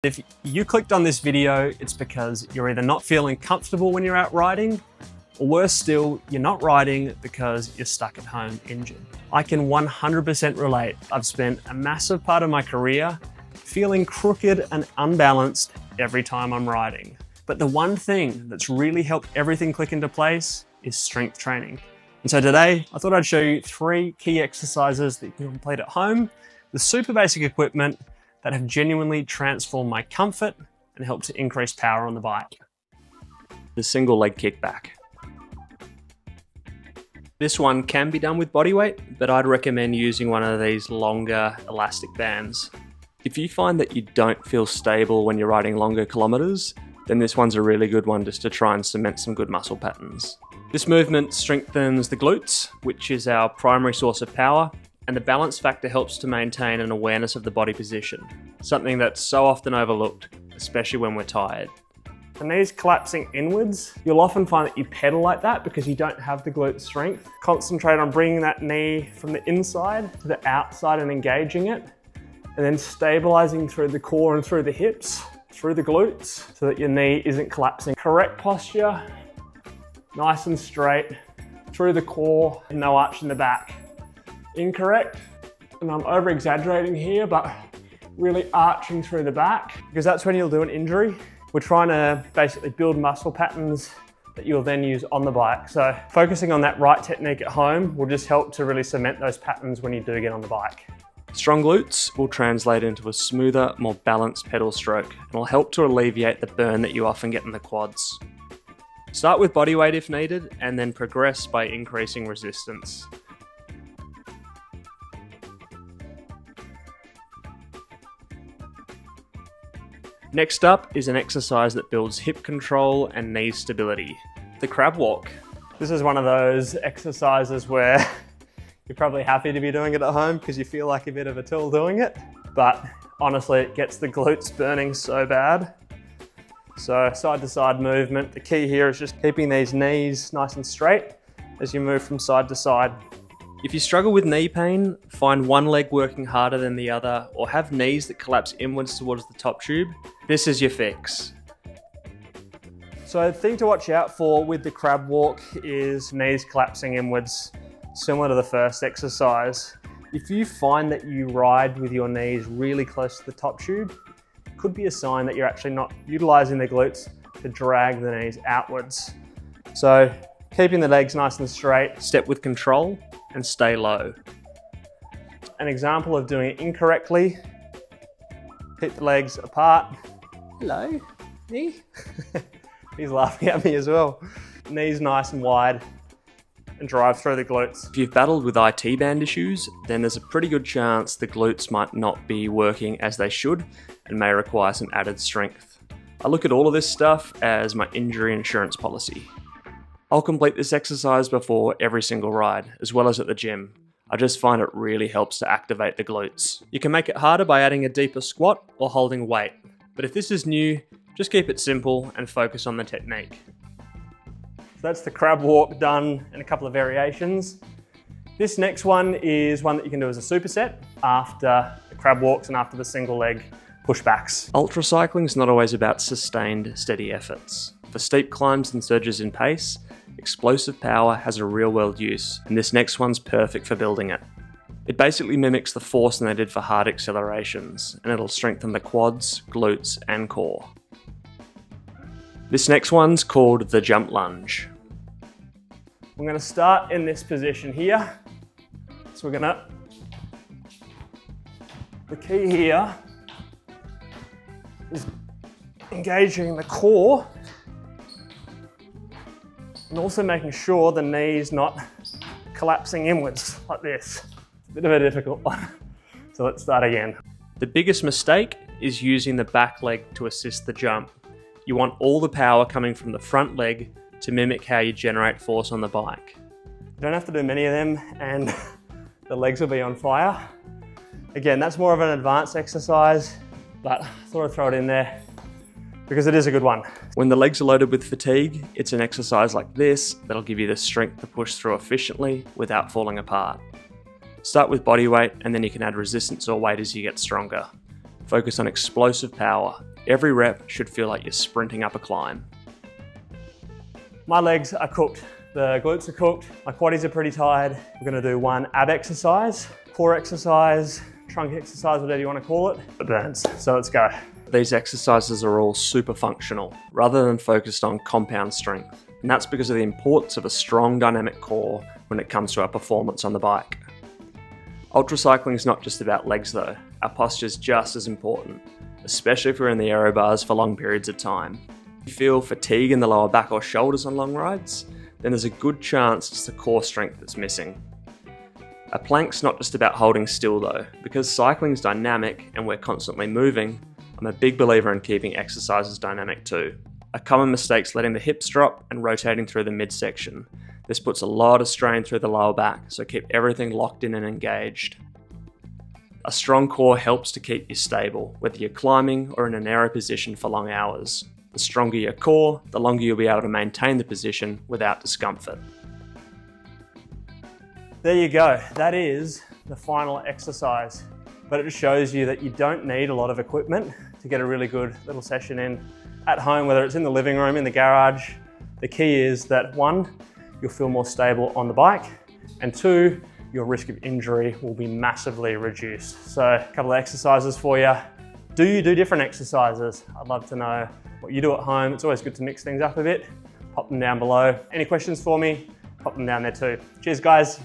If you clicked on this video, it's because you're either not feeling comfortable when you're out riding, or worse still, you're not riding because you're stuck at home injured. I can 100% relate. I've spent a massive part of my career feeling crooked and unbalanced every time I'm riding. But the one thing that's really helped everything click into place is strength training. And so today, I thought I'd show you 3 key exercises that you can complete at home with super basic equipment that have genuinely transformed my comfort and helped to increase power on the bike. The single leg kickback. This one can be done with body weight, but I'd recommend using one of these longer elastic bands. If you find that you don't feel stable when you're riding longer kilometers, then this one's a really good one just to try and cement some good muscle patterns. This movement strengthens the glutes, which is our primary source of power, and the balance factor helps to maintain an awareness of the body position, something that's so often overlooked, especially when we're tired. The knees collapsing inwards, you'll often find that you pedal like that because you don't have the glute strength. Concentrate on bringing that knee from the inside to the outside and engaging it, and then stabilizing through the core and through the hips, through the glutes, so that your knee isn't collapsing. Correct posture, nice and straight, through the core, and no arch in the back. Incorrect, and I'm over exaggerating here, but really arching through the back, because that's when you'll do an injury. We're trying to basically build muscle patterns that you'll then use on the bike. So focusing on that right technique at home will just help to really cement those patterns when you do get on the bike. Strong glutes will translate into a smoother, more balanced pedal stroke, and will help to alleviate the burn that you often get in the quads. Start with body weight if needed, and then progress by increasing resistance. Next up is an exercise that builds hip control and knee stability, the crab walk. This is one of those exercises where you're probably happy to be doing it at home because you feel like a bit of a tool doing it, but honestly it gets the glutes burning so bad. So side to side movement, the key here is just keeping these knees nice and straight as you move from side to side. If you struggle with knee pain, find one leg working harder than the other, or have knees that collapse inwards towards the top tube, this is your fix. So the thing to watch out for with the crab walk is knees collapsing inwards, similar to the first exercise. If you find that you ride with your knees really close to the top tube, it could be a sign that you're actually not utilizing the glutes to drag the knees outwards. So keeping the legs nice and straight, step with control, and stay low. An example of doing it incorrectly, hip the legs apart. Hello, me? He's laughing at me as well. Knees nice and wide and drive through the glutes. If you've battled with IT band issues, then there's a pretty good chance the glutes might not be working as they should and may require some added strength. I look at all of this stuff as my injury insurance policy. I'll complete this exercise before every single ride, as well as at the gym. I just find it really helps to activate the glutes. You can make it harder by adding a deeper squat or holding weight. But if this is new, just keep it simple and focus on the technique. So that's the crab walk done in a couple of variations. This next one is one that you can do as a superset after the crab walks and after the single leg pushbacks. Ultra cycling is not always about sustained, steady efforts. For steep climbs and surges in pace, explosive power has a real-world use, and this next one's perfect for building it. It basically mimics the force needed for hard accelerations, and it'll strengthen the quads, glutes, and core. This next one's called the jump lunge. I'm going to start in this position here. So the key here is engaging the core and also making sure the knee's not collapsing inwards like this. It's a bit of a difficult one. So let's start again. The biggest mistake is using the back leg to assist the jump. You want all the power coming from the front leg to mimic how you generate force on the bike. You don't have to do many of them and the legs will be on fire. Again, that's more of an advanced exercise, but I thought I'd throw it in there because it is a good one. When the legs are loaded with fatigue, it's an exercise like this that'll give you the strength to push through efficiently without falling apart. Start with body weight and then you can add resistance or weight as you get stronger. Focus on explosive power Every rep should feel like you're sprinting up a climb. My legs are cooked. The glutes are cooked. My quaddies are pretty tired. We're gonna do one ab exercise, core exercise, trunk exercise, whatever you wanna call it. It burns, so let's go. These exercises are all super functional, rather than focused on compound strength. And that's because of the importance of a strong dynamic core when it comes to our performance on the bike. Ultra cycling is not just about legs though. Our posture is just as important, especially if we're in the aero bars for long periods of time. If you feel fatigue in the lower back or shoulders on long rides, then there's a good chance it's the core strength that's missing. A plank's not just about holding still though. Because cycling's dynamic and we're constantly moving, I'm a big believer in keeping exercises dynamic too. A common mistake's letting the hips drop and rotating through the midsection. This puts a lot of strain through the lower back, so keep everything locked in and engaged. A strong core helps to keep you stable, whether you're climbing or in an aero position for long hours. The stronger your core, the longer you'll be able to maintain the position without discomfort. There you go, that is the final exercise. But it just shows you that you don't need a lot of equipment to get a really good little session in at home, whether it's in the living room, in the garage. The key is that 1, you'll feel more stable on the bike, and 2, your risk of injury will be massively reduced. So a couple of exercises for you. Do you do different exercises? I'd love to know what you do at home. It's always good to mix things up a bit. Pop them down below. Any questions for me? Pop them down there too. Cheers guys.